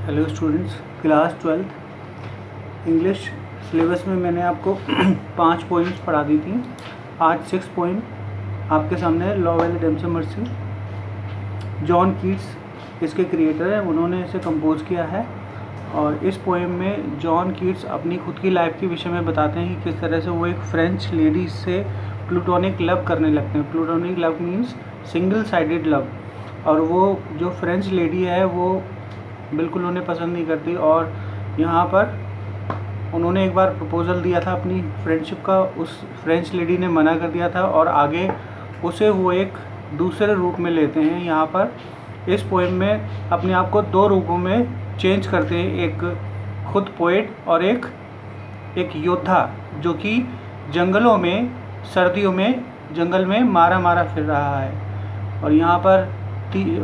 Hello students, class 12th English syllabus में मैंने आपको 5 पोइम्स पढ़ा दी थी। आज 6 पोइम आपके सामने है। Love and redemption mercy, John Keats इसके क्रिएटर हैं, उन्होंने इसे कंपोज किया है। और इस पोएम में जॉन कीट्स अपनी खुद की लाइफ के विषय में बताते हैं कि किस तरह से वो एक फ्रेंच लेडी से प्लूटोनिक लव करने लगते हैं। Plutonic love means single sided love. और वो जो फ्रेंच लेडी है वो बिल्कुल उन्हें पसंद नहीं करती, और यहाँ पर उन्होंने एक बार प्रपोज़ल दिया था अपनी फ्रेंडशिप का, उस फ्रेंच लेडी ने मना कर दिया था और आगे उसे वो एक दूसरे रूप में लेते हैं। यहाँ पर इस पोएम में अपने आप को 2 रूपों में चेंज करते हैं, एक खुद पोएट और एक योद्धा जो कि जंगलों में सर्दियों में जंगल में मारा फिर रहा है। और यहाँ पर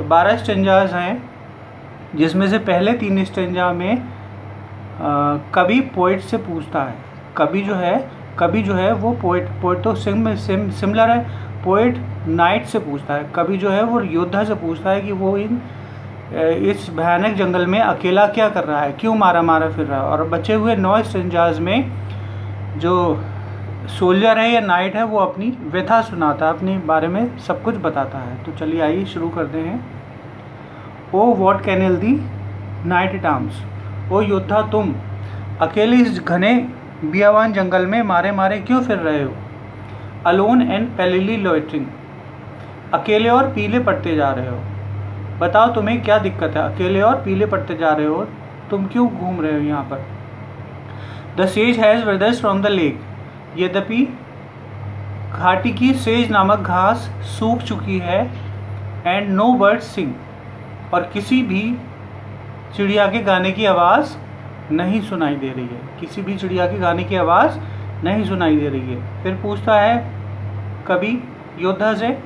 12 स्टेंजाज हैं, जिसमें से पहले 3 स्टेंजा में कवि पोएट से पूछता है। कवि जो है वो पोएट तो सिमिलर है। पोएट नाइट से पूछता है, कवि जो है वो योद्धा से पूछता है कि वो इस भयानक जंगल में अकेला क्या कर रहा है, क्यों मारा फिर रहा है। और बचे हुए 9 स्टेंजाज में जो सोल्जर है या नाइट है वो अपनी व्यथा सुनाता है, अपने बारे में सब कुछ बताता है। तो चलिए आइए शुरू करते हैं। O what can ail thee knight at arms, ओ योद्धा तुम अकेले इस घने बियावान जंगल में मारे क्यों फिर रहे हो। अलोन एंड पैलिली लॉइटरिंग, अकेले और पीले पड़ते जा रहे हो। बताओ तुम्हें क्या दिक्कत है, अकेले और पीले पड़ते जा रहे हो, तुम क्यों घूम रहे हो यहाँ पर। The sage has वेदर्स from the lake, यद्यपि घाटी की सेज नामक घास सूख चुकी है। एंड नो बर्ड्स सिंग, और किसी भी चिड़िया के गाने की आवाज़ नहीं सुनाई दे रही है, किसी भी चिड़िया के गाने की आवाज़ नहीं सुनाई दे रही है। फिर पूछता है कवि योद्धा से,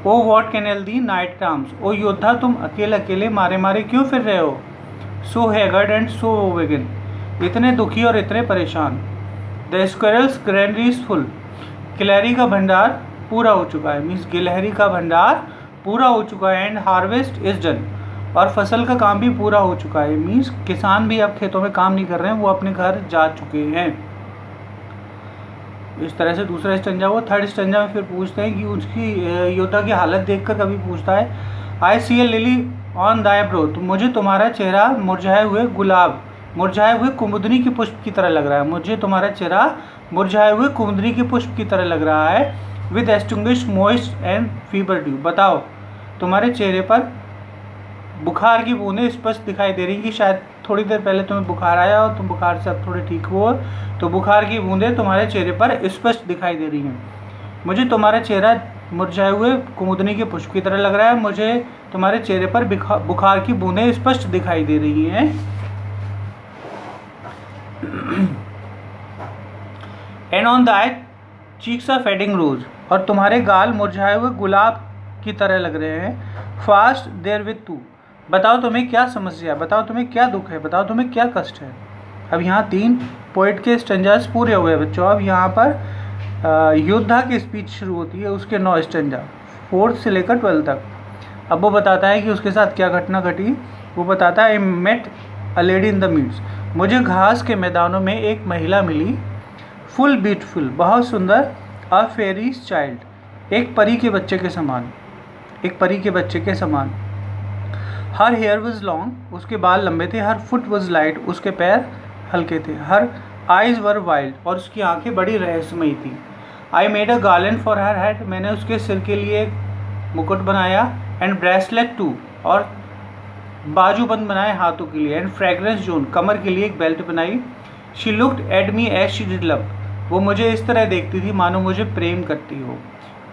ओ वॉट कैनल दी नाइट टार्म्स, ओ योद्धा तुम अकेले मारे क्यों फिर रहे हो। सो हैगर्ड एंड सो वेगन, इतने दुखी और इतने परेशान। द स्क्वेरल्स ग्रैंडरी इज फुल, गिलहरी का भंडार पूरा हो चुका है, मीन्स गिलहरी का भंडार पूरा हो चुका है। एंड हार्वेस्ट इज डन, और फसल का काम भी पूरा हो चुका है, मीन्स किसान भी अब खेतों में काम नहीं कर रहे हैं, वो अपने घर जा चुके हैं। इस तरह से दूसरा स्टेंजा वो 3rd स्टेंजा में फिर पूछते हैं कि उसकी योद्धा की हालत देखकर कभी पूछता है, आई सी ए लिली ऑन दाई ब्रो, तो मुझे तुम्हारा चेहरा मुरझाए हुए कुमुदनी के पुष्प की तरह लग रहा है। मुझे तुम्हारा चेहरा मुरझाए हुए कुमुदनी के पुष्प की तरह लग रहा है। With extinguished moist and fever due, बताओ तुम्हारे चेहरे पर बुखार की बूंदें स्पष्ट दिखाई दे रही कि शायद थोड़ी देर पहले तुम्हें बुखार आया और तुम बुखार से अब थोड़े ठीक हो, तो बुखार की बूंदें तुम्हारे चेहरे पर स्पष्ट दिखाई दे रही हैं। मुझे तुम्हारा चेहरा मुरझाए हुए कुमुदनी के पुष्प की तरह लग रहा है, मुझे तुम्हारे चेहरे पर बुखार की बूंदें स्पष्ट दिखाई दे रही हैं। And on thy cheeks are fading rose, और तुम्हारे गाल मुरझाए हुए गुलाब की तरह लग रहे हैं। फास्ट देयर विद टू, बताओ तुम्हें क्या समस्या है, बताओ तुम्हें क्या दुख है, बताओ तुम्हें क्या कष्ट है। अब यहाँ 3 पोइट के स्टेंजास पूरे हो गए बच्चों। अब यहाँ पर योद्धा की स्पीच शुरू होती है, उसके 9 स्टेंजा 4th से लेकर 12th तक। अब वो बताता है कि उसके साथ क्या घटना घटी। वो बताता है, I met a lady in the meads, मुझे घास के मैदानों में एक महिला मिली। फुल ब्यूटीफुल, बहुत सुंदर। अ फेरीज चाइल्ड, एक परी के बच्चे के समान। हर हेयर वॉज लॉन्ग, उसके बाल लंबे थे। हर फुट वॉज लाइट, उसके पैर हल्के थे। हर आइज वर वाइल्ड, और उसकी आंखें बड़ी रहस्यमयी थी। I made a garland for her head, मैंने उसके सिर के लिए एक मुकुट बनाया। एंड ब्रेसलेट टू, और बाजूबंद बनाए हाथों के लिए। एंड फ्रेग्रेंस जोन, कमर के लिए एक बेल्ट बनाई। She looked at me as she did love, वो मुझे इस तरह देखती थी मानो मुझे प्रेम करती हो।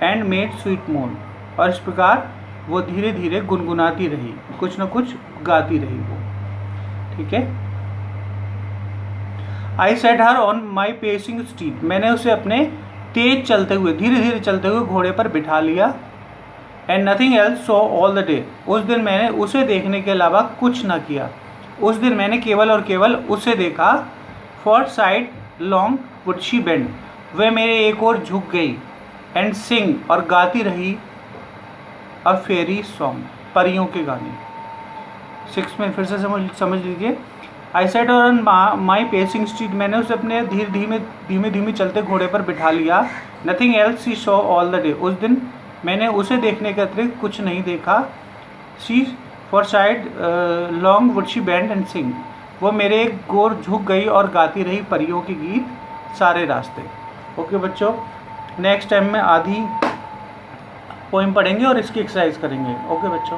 एंड मेड स्वीट मोन, और इस प्रकार वो धीरे धीरे गुनगुनाती रही, कुछ न कुछ गाती रही वो। ठीक है। I set her on my pacing steed, मैंने उसे अपने तेज चलते हुए धीरे धीरे चलते हुए घोड़े पर बिठा लिया। And nothing else saw all the day, उस दिन मैंने उसे देखने के अलावा कुछ न किया। उस दिन मैंने केवल और केवल उसे देखा। For side long would she bend, वह मेरे एक ओर झुक गई। एंड सिंग, और गाती रही। अ फेरी सॉन्ग, परियों के गाने। 6 में फिर से समझ लीजिए। I set on my pacing street, मैंने उसे अपने धीमे चलते घोड़े पर बिठा लिया। Nothing else she show all the day, उस दिन मैंने उसे देखने के अतिरिक्त कुछ नहीं देखा। She for side long would she band and सिंग, वो मेरे एक गोर झुक गई और गाती रही परियों के गीत सारे रास्ते। ओके बच्चों, नेक्स्ट टाइम में आधी पोइम पढ़ेंगे और इसकी एक्सरसाइज करेंगे। ओके बच्चों।